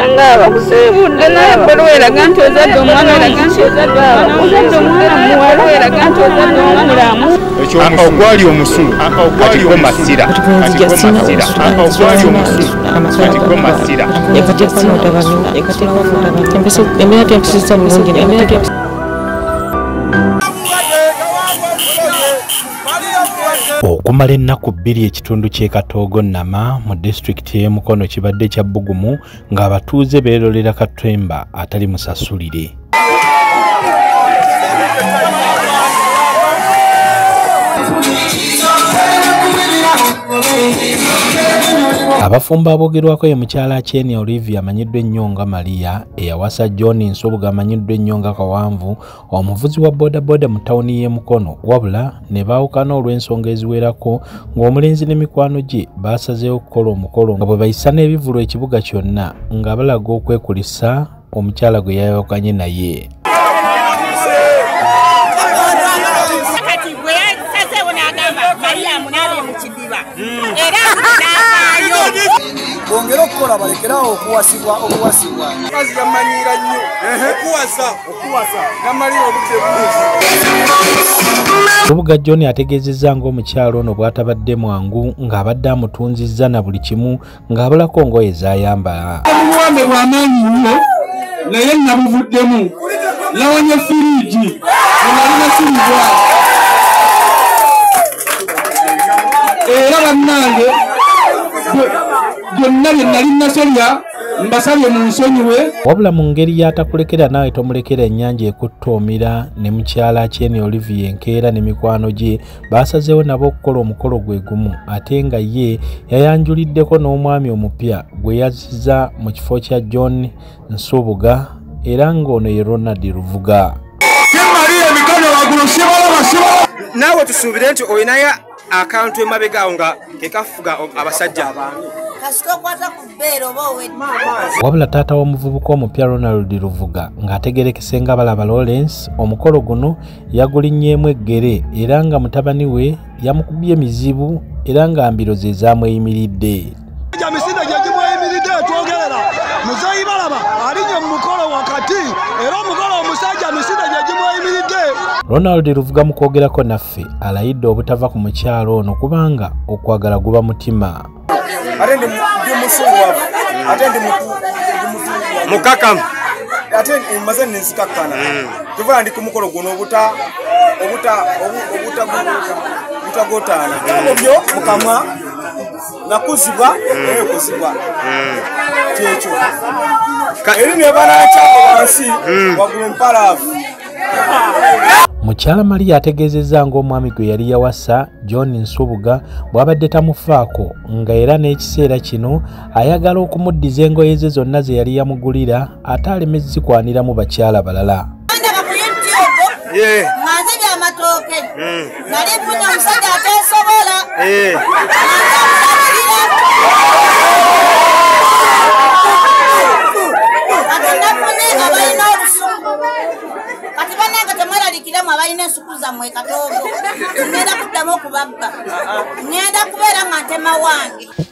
Nangaba kusebudde naye bweraga nti ozadde omwana muwala eraga nti ozadde omulamu ogwali omusulu atikko masira ogwali omusulu atikko masira okumala ennaku bbiri ekitundu ky'e Katoogo Nama mu disitulikiti y'e Mukono kibadde kya bbugumu ng'abatuuze beerolera Katemba atali musasulire. Abafumba abogerwako ye mukyala Acheni Olivia amanyiddwa ennyo nga Maria eyawasa John Nsubuga amanyiddwa ennyo nga Kawanvu omuvuzi wa bodaboda mu tawuni y'e Mukono wabula ne baawukana olw'ensonga eziwerako ng'omulenzi ne mikwano gye baasazeewo okukola omukolo nga bwe bayisa n'ebivulu ekibuga kyonna nga balaga okwekulisa omukyala gwe yayawukanye naye. Bongera okukola balekerawo okuwasibwa kazi yamanyira nnyo okuwasa namalira obudde bungi. Lubuga John ategeezezza ng'omukyalo ono bw'atabadde mwangu ng'abadde amutunzizza na buli kimu ng'abulako ngoye z'ayambala. Obuwambe bw'amaanyi nnyo naye nabuvuddemu lawanya firiigi nalina siribwa era bannange byonna bye nali nasolya mbasabye mu nsonyiwe. Wabula mu ngeri y'atakulekera naawe tomulekera ennyanja ekuttoomira ne mukyala Acheni Olivia enkeera ne mikwano gye baasazeewo nabo okukola omukolo gwe gumu ate nga ye yayanjuliddeko n'omwami omupya gwe yazizza mu kifo kya John Nsubuga era ng'ono ye Ronald Luvuga. Naawe tusuubire nti olinayo akantu emabegaawo nga kekafuga abasajja wabula taata w'omuvubuka omupya Ronald Luvuga ng'ategerekese nga balaba Lawrence omukolo guno yagulinnyeemu eggere era nga mutabani we yamukubye emizibu era nga mbiro ze zaamweyimiridde. Emisinde gye gimweyimiridde twogerera muzeeyi balaba alinye mu mukolo wakati era omukolo omusajja emisinde gye gimweyimiridde. Ronald Luvuga mu kwogerako naffe alayidde obutava ku mukyalo ono kubanga okwagala guba mutima. Ate ndi musunguwavu ate ndi mukakamu ate mmaze nenzikakkana tuvala ndi ku mukolo guno obutagotaana obyo mukamwa nakuzibwa ekuzibwa kyekyo eri ne banakyako wansi wagulu mpalaavu. Mukyala Maria ategeezezza ng'omwami gwe yali yawasa John Nsubuga bw'abadde tamufaako nga era n'ekiseera kino ayagala okumuddiza engoye ze zonna ze yali yamugulira ate aleme zikwaniramu bakyala balala.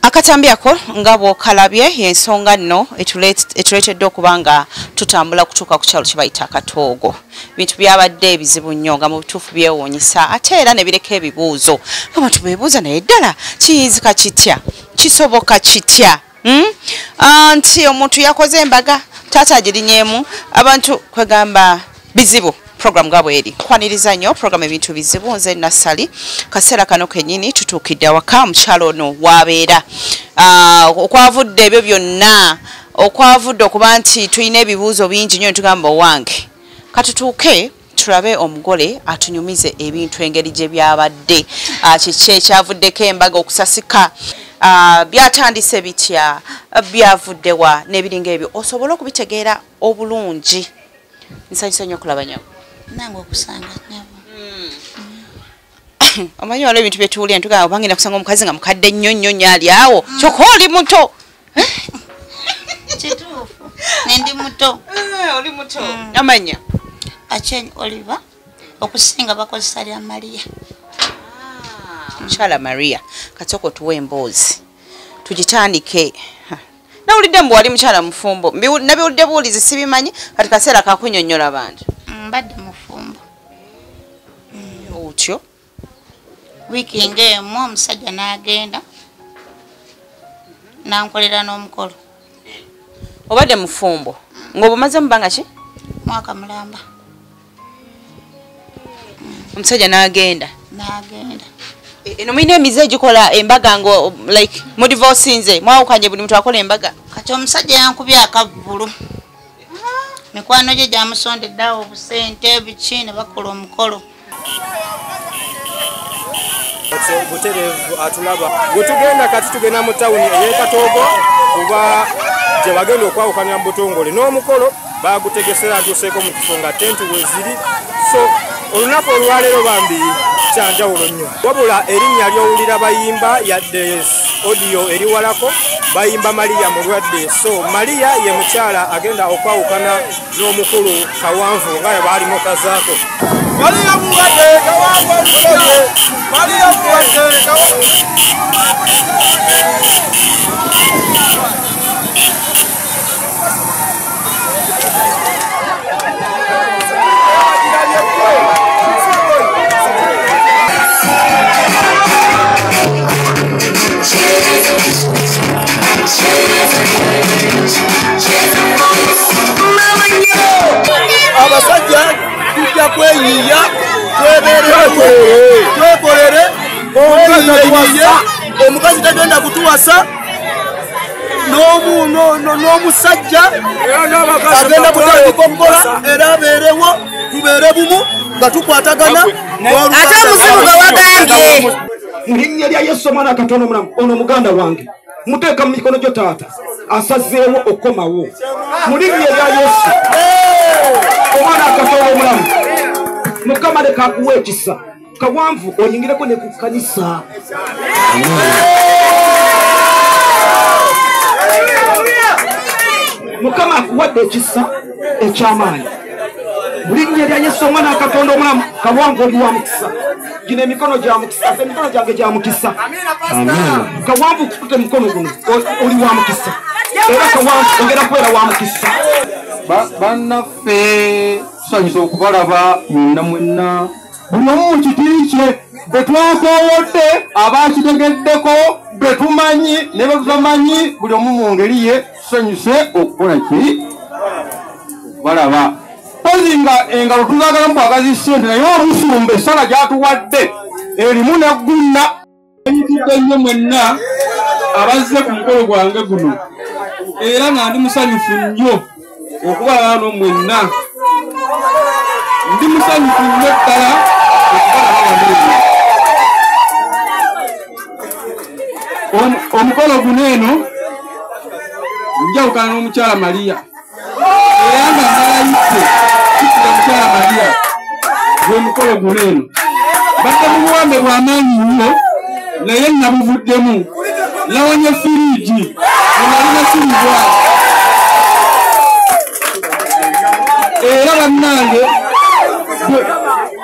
Akatambyako nga bw'okalabye y'ensonga nno etuleetedde okuba nga tutambula kutuuka ku kyalo kye bayita Katoogo. Bintu byabadde ebizibu nnyo nga mu butuufu byewuunyisa ate era ne bireka ebibuuzo abantu beebuuza naye ddala kiyinzika kitya kisoboka kitya nti omuntu yakoze embaga taata agirinyeemu abantu kwegamba bizibu. Program gabweri kwaniriza nnyo program ebintu bizibu nze Nasali kaseera kano kennyini tutuukidde awaka mukyalo ono wabeera okwavudde ebyo byonna okwavudde okuba nti tulina ebibuuzo bingi nnyo tugamba owange katutuuke tulabe omugole atunyumize ebintu engeri gye byabadde kiki ekyavuddeko embaga okusasika byatandise bitya byavuddewa n'ebiringa ebyo osobola okubitegeera obulungi. Nsanyusa nnyo okulaba nyo nango kusanga nyabo omanyi waliwo ebintu bye tuwulira ntugamba obangenda kusanga omukazi nga mukadde nnyo nnyo ali awo kyokka oli muto kituufu nendi muto oli muto amanya Acheni Olivia okusinga bakozesa lya Maria mukyala Maria katsoko tuwe emboozi tugitandike nawulidde mbu wali mukyala mufumbo nabiwulidde buwulizi sibimanyi kati kaseera kakunyonnyola bantu mbadde mufumbo otyo wiiki ng'emu omusajja n'agenda nankolera n'omukolo obadde mufumbo ng'obumaze mubanga ki mwaka mulamba omusajja n'agenda n'agenda eno mulina emize egikola embaga ngo like mudivosinze mwawukanye buli muntu akola embaga kati omusajja yankubye akavulu mikwano gye gyamusondeddeawo obusente biki ne bakola omukolo butereevu atulaba bwe tugenda kati tugenda mu tawuni ey'ekatoogo kuba gye bagenda okwawukanya mu butongole n'omukolo bagutegesera atuuseeko mu kifo nga tenti we ziri so olunaku olwaleero bambi kyanjawulo nnyo wabula erinnya ly'owulira bayimba yadde odiyo eriwalako bayimba Mariya mulwadde so Mariya ye mukyala agenda okwawukana n'omukulu Kawanvu nga bwe baalimu kazaako Mariya mulwadde Kawanvu omusoje Mariya mulwadde Kawanvu abasajja tujja kweyiya twekolere omukazi tagenda kutuwasa n'omusajja agenda kutandika omukola era abeerewo tubeere bumu nga tukwatagana ate omuzibu gwe wagambye mu linnya lya Yesu omwana Katonda omulamu ono muganda wange muteeka mu mikono gyo taata asazeewo okomawo mu linnya lya Yesu omwana Katonda omulamu Mukama leka akuwa ekisa Kawanvu oyingireko ne ku kanisa Mukama akuwadde ekisa eky'amaanyi mu linnya lya Yesu omwana Katonda omulamu Kawanvu oli wa mukisa gino emikono gya mukisa emikono gyange gya mukisa Kawanvu kutute mukono guno oli wa mukisa era Kawanvu ongera kwera wa mukisa bannaffe tusanyusa okubalaba mwenna buli omu mu kitiri kye bwe twakoowodde abakitegeddeko bwe tumanyi ne bwe tutamanyi buli omu mu ngeri ye tusanyuse okukola ki okubalaba pozi nga engalo tuzagala mubwagazi ssente naye omusumba essala gyatuwadde erimu neggunna eyitidde nnyo mwenna abazze ku mukolo gwange guno era nga ndi musanyufu nnyo okubalaba no mwenna ndi musanyufu nnyo ddala omukolo guno eno njawukana n'omukyala Mariya era nga nalayise kikira mukyala Mariya gwe mukolo guno eno badde mu buwambe bw'amaanyi nnyo naye nabuvuddemu lawanye firiigi enalina siribwa era bannange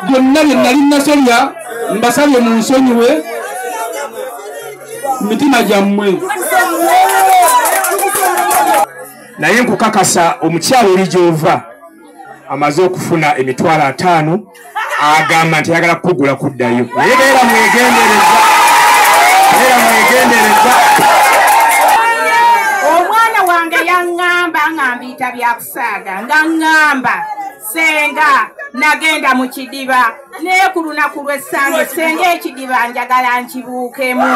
byonna bye nali nasolya mbasabye mu nsonyiwe mitima gyammwe naye nkukakasa omukyalo oli gy'ova amaze okufuna $5,000 agamba nti ayagala kukugula kuddayo naye beera mwegendereza omwana wange yaŋŋamba ng'ambiita byakusaaga nga ŋŋamba senga nagenda mu kidiba naye ku lunaku lw'essange senga ekidiba njagala nkibuukemu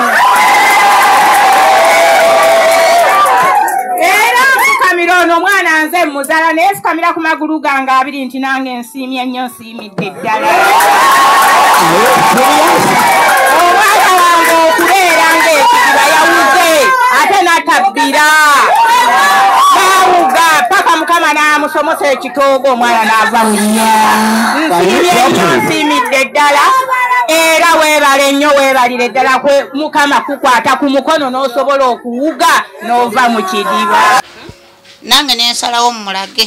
era nfukamira ono omwana nze muzala naye fukamira ku magulu gange abiri nti nange nsiimye nnyo nsiimidde ddala omwana wange okubeera ng'ekidiba yawuze ate n'atabbira nawuga paka Mukama n'amusomosa ekitoogo omwana n'ava mu nnya nsiimye nnyo nsiimidde ddala era weebale nnyo weebalire ddala kwe Mukama kukwata ku mukono n'osobola okuwuga n'ova mu kidiba nange nensalawo mumulage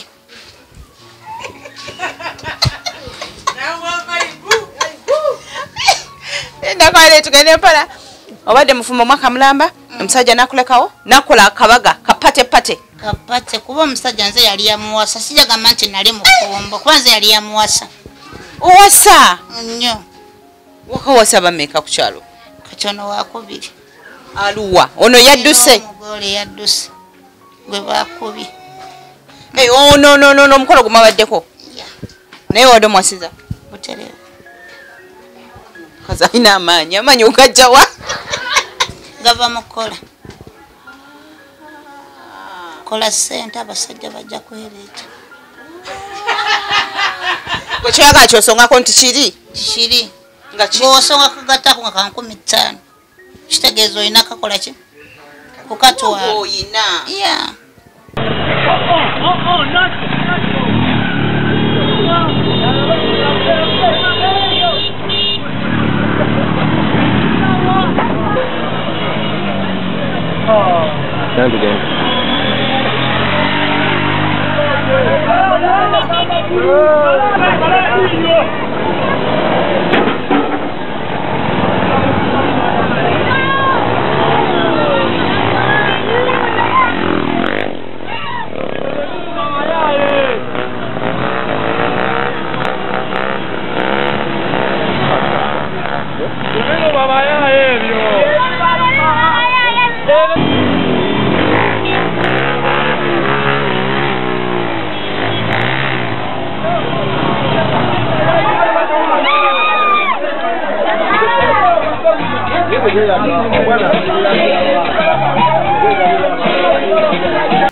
nakwale tugende mpala obadde mufumbo mwaka mulamba Omusajja nakulekawo nakola akabaga kapate kuba omusajja nze yali yamuwasa sijagamba nti nali mukombo kuba nze yali yamuwasa. Owasa nnyo. Wakawasa bameka ku kyalo? Katono wakubiri. Aluwa ono yadduse? Omugole yadduse gwe bakubi. Oh no omukolo gumabaddeko? Naye wadde mwasiza? Butereevu. Kaza ina amanyi okajja wa? Gava mukola. Kola sente abasajja bajja kwereeta. Gwe kyoyagala kyosongako nti kiri? Kiri. Nga bw'osonga kagattako nga ka 15. Kitegeeza olina kakola ki? Kukatwala. Oyina. Yeah. Time to game.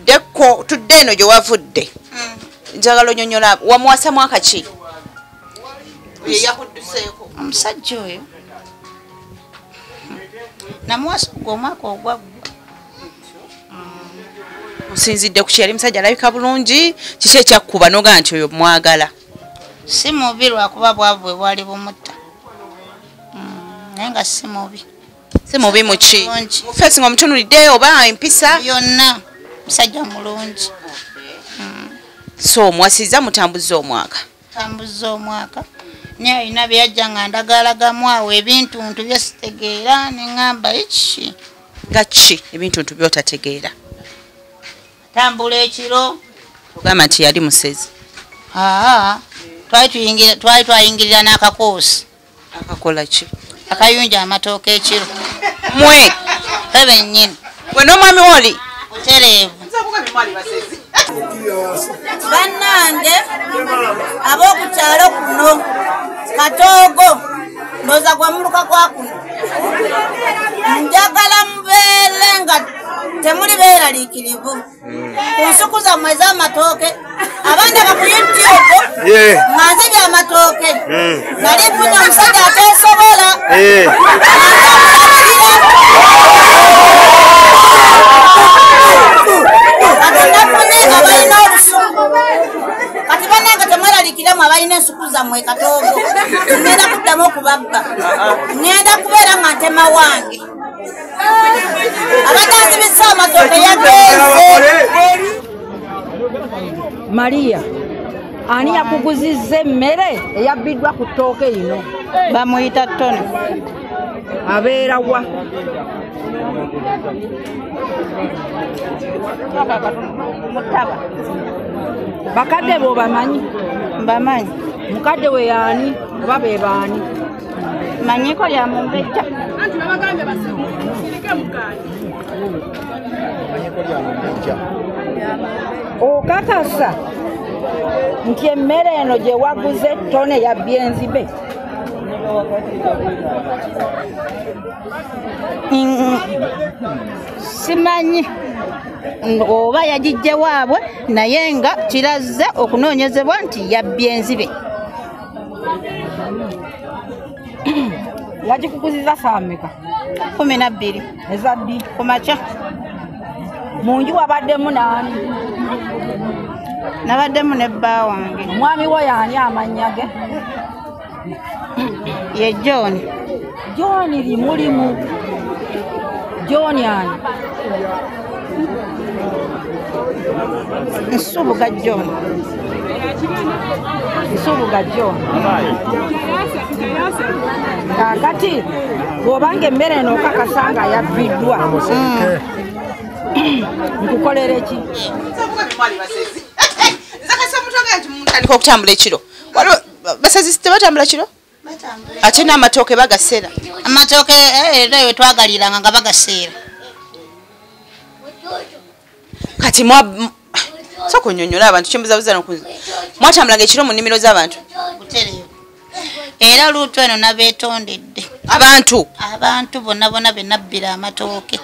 Deko tudde eno gye wavudde. Njagala onyonyola wamuwasa mwaka ki? Ye yakudduseeko. Omusajja oyo namuwasa omwaka ogwaggwa. Osinzidde ku kyali musajja alabika bulungi kiki ekyakkuba noga nti oyo mwagala? Si mubi lwakuba bwavu bwe bwali bumutta. Naye nga si mubi. Si mubi muki? Mufeesi nga omutunulidde oba empisa? Yonna musajja mulungi. So omwasiza mutambuza omwaka? Tambuza omwaka. Naye alina byajja nga ndagaalagamu awo ebintuntu bye sitegeera ne ŋŋamba iki. Nga ki ebintuntu by'otategeera? Tambula ekiro. Ogamba nti yali musezi? Twali twayingirira n'akakoosi. Akakola ki? Akayunja amatooke ekiro. Mwe? Ebe nnyini. Gwe n'omwami woli? Butereevu. Bannange ab'okukyalo kuno Katoogo ndooza gwe muluka kwa kuno njagala mubeere nga temuli beeraliikirivu ku nsuku zammwe ez'amatooke abandi aba ku YouTube mwanzibya amatooke nali mfunye omusajja ateesobola kati bannange temweralikiramu abalina ensuku zammwe Katoogo ngenda kuddamu okubagga ngenda kubeera nga ntema wange abatanzibisa amatooke yagenze. Maria ani yakuguzizza emmere eyabbiddwa ku ttooke ino? Bamuyita Tony. Abeera wa? Mutaba. Bakadde bo bamanyi? Bamanyi. Mukadde we yaani oba be baani? Manyiko lya Mumbejja. Anti nabagambye basirike mukaani. Okakasa nti emmere eno gye waguze ttone yabbye enzibe? Simanyi oba yagijje waabwe naye nga kirazze okunoonyezebwa nti yabbye enzibe. Yagikuguziza saa mmeka? 12. Ezaddi? Ku makya. Mu nju wabaddemu n'ani? Nabaddemu ne bba wange. Omwami wo y'ani amannya ge? Ye John. John limulimu. John ani? Nsubuga John. Nsubuga John. Kakati bw'obanga emmere eno okakasanga yabbiddwa. Nkukolera ki? Mutandika okutambula ekiro. Waliwo basazisi tebatambula kiro? Ate n'amatooke bagaseera. Amatooke era we twagaliranga nga bagaseera. Kati soko nyonyola abantu kyembuzabuza nokuzi. Mwatambulanga ekiro mu nnimiro z'abantu? Butereevu. Era luutu eno nabeetondedde. Abantu bonna be nabbira amatooke.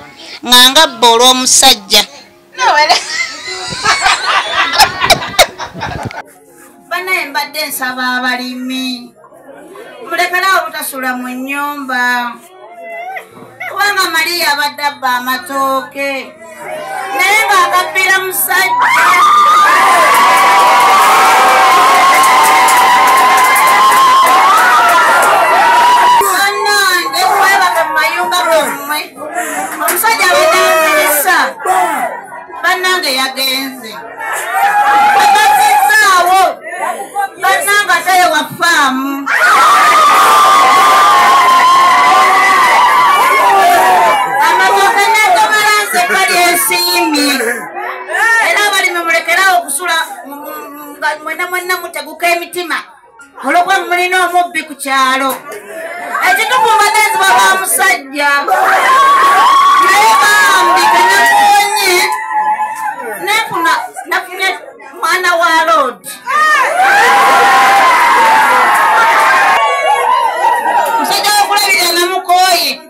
Nga ngabba olw'omusajja. Banaye mbadde nsaba abalimi. Mulekerawo butasula mu nnyumba. Kubanga Mariya abadde abba amatooke. Naye ng'agabbira musajja. Bannange mwebake mu mayumba gammwe. Omusajja abadde bannange yagenze. Bagazizaawo. Bannange ate wafaamu. Amatooke n'entomalanze bali ensimbi. Era abalimi mulekerawo okusula mwenna muteguka emitima. Olwokuba mulina omubbi ku kyalo. Ekituku bagenzi baba musajja. Naye bambi kenafunye. Nafunye mwana wa Lodi. Musajja wokulabirira namukooye.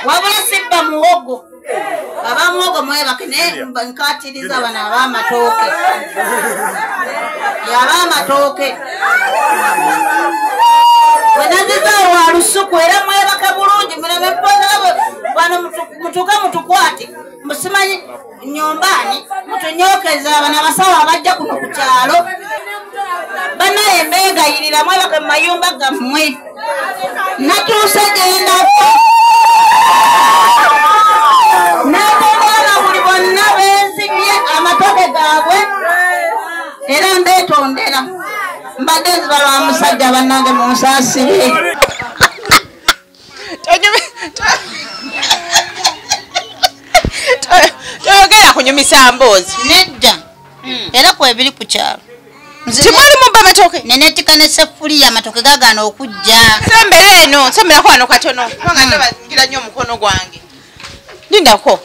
Wabula sibba muwogo. Abamuwogo mwebake naye nkatiriza abana ab'amatooke. Ab'amatooke. Wenazizaawo wa lusuku era mwebake bulungi muleme mpozabo bano mutukwate. Musimanyi nyombani mutunyokeza abana abasawo abajja kuno ku kyalo. Banaye mbegayirira mwebake mu mayumba gammwe. Natuuse gyendako. N'abaana buli bonna beesibye amatooke gaabwe era mbeetondera. Mbadde nziba lwa musajja bannange munsaasire. Toyogera kunyumisa mboozi. Nedda. Era kwebiri ku kyalo. Timwali mubba amatooke? Neneetika n'esseffuliya amatooke gaagaana okujja. Sembera eno, semberako wano katono. Kubanga ndabagira nnyo omukono gwange. Lindako.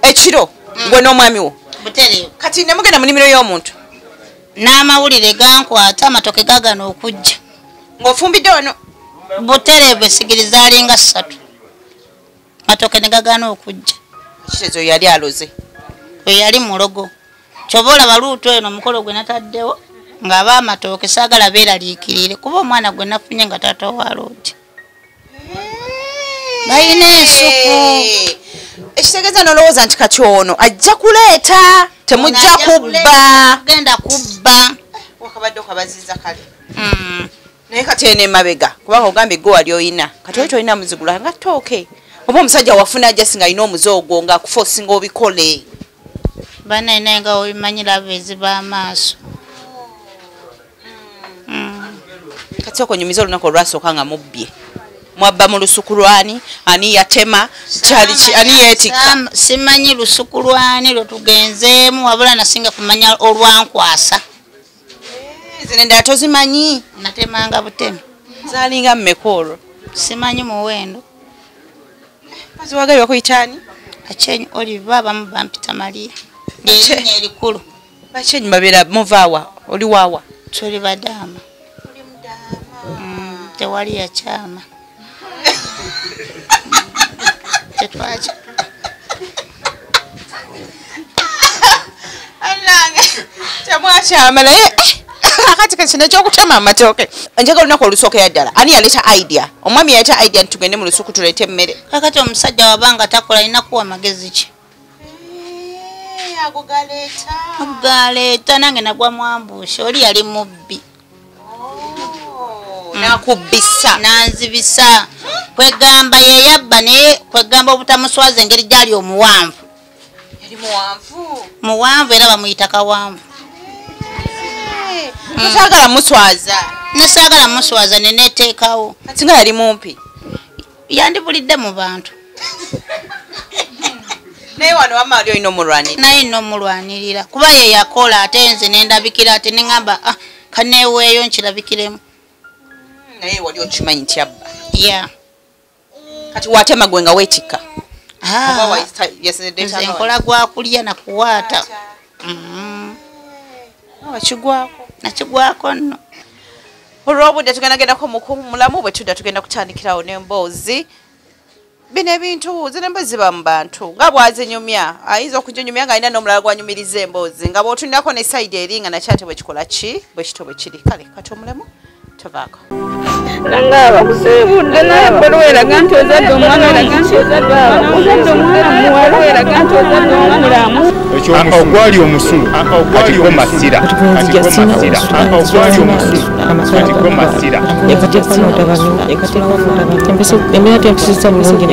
Ekiro gwe n'omwami wo. Butereevu. Kati ne mugenda mu nnimiro y'omuntu. N'amawulire gankwata amatooke gaagaana okujja. Ng'ofumbidde wano? Butereevu essigiri zaalinga 3. Amatooke ne gagaana okujja. Ekitezo yali aloze. Oyo yali mulogo. Kyova olaba luutu eno omukolo gwe nataddewo ng'aba amatooke saagala beeraliikirire kuba omwana gwe nafunye nga taata wa Lodi. Bayina ensuku. Ekitegeeza n'olowooza nti kati ono ajja kuleeta temujja kubba. Genda kubba. Wakabadde okabaziza kale. Naye kati eno emabega kubanga ogambye gwe wali oyina. Kati oli tolina muzigula nga ttooke. Oba omusajja wafuna ajja singa alina omuzoogo ng'akufoosinga obikole. Banaye naye nga obimanyira abeezi b'amaaso. Kati okonyumiza olunaku olwasooka nga mubbye. Mwabba mu lusuku lwani, ani yatema, ani yeetikka. Simanyi lusuku lwani lwe tugenzeemu wabula nasinga kumanya olwankwasa. Zino endala tozimanyi? Natemanga butemi. Zaalinga mmeka olwo? Simanyi muwendo. Baziwagayo bakuyitaani? Achenyi Oliva abamu bampita Maria. Lyerinnya erikulu. Bachenyi babeera muvaawa? Oli waawa? Tuli badaama. Oli mudaama? Tewali yakyama. Tetwaja. Annange temwakyama naye kakati kino ekyokutema amatooke. Njagala olunaku olusookeyo ddala. Ani yaleeta idea? Omwami yaleeta idea nti tugende mu lusuku tuleete emmere. Kakati omusajja wabanga takola alina kuwa magezi ki? Ago galeeta. Galeeta nange nagwa mwambuushe. Oli yali mubbi. Nakubbisa. Nanzibisa. Kwegamba ye yabba naye kwegamba obutamuswaza engeri gyali omuwanvu. muwanvu era bamuyita Kawamvu. Tosagala muswaza. Nasagala muswaza neneteekawo. Singa yali mumpi. Yandibulidde mu bantu. Naye wano wamma ali olina omulwanirira. Naye nno omulwanirira. Kuba ye yakola ate nze nendabikira ate neŋŋamba kaneeweeyo nkirabikiremu. Naye wali okimanyi nti abba. Ya. Kati watema gwe nga weetikka. Nze nkola gwa kulya na kuwaata. Wakigwako. Nakigwako nno. Olw'obudde tugendagendako mulamu bwe tudda tugenda kutandikirawo n'emboozi. Bino ebintu zino emboozi ziba mu bantu nga bwazinyumya ayinza okuginyumya ng'alina n'omulala gwanyumiriza emboozi nga bw'otundirako ne sayidi eri nga nakyo ate bwe kikola ki bwe kito bwe kiri kale kati omulemu tovaako nanga abakusibudde naye ebbaluwa eraga nti ozadde omwana muwala eraga nti ozadde omulamu ogwali omusulu katiko masira ogwali omusulu katiko masira embeera tyakusisa bulungi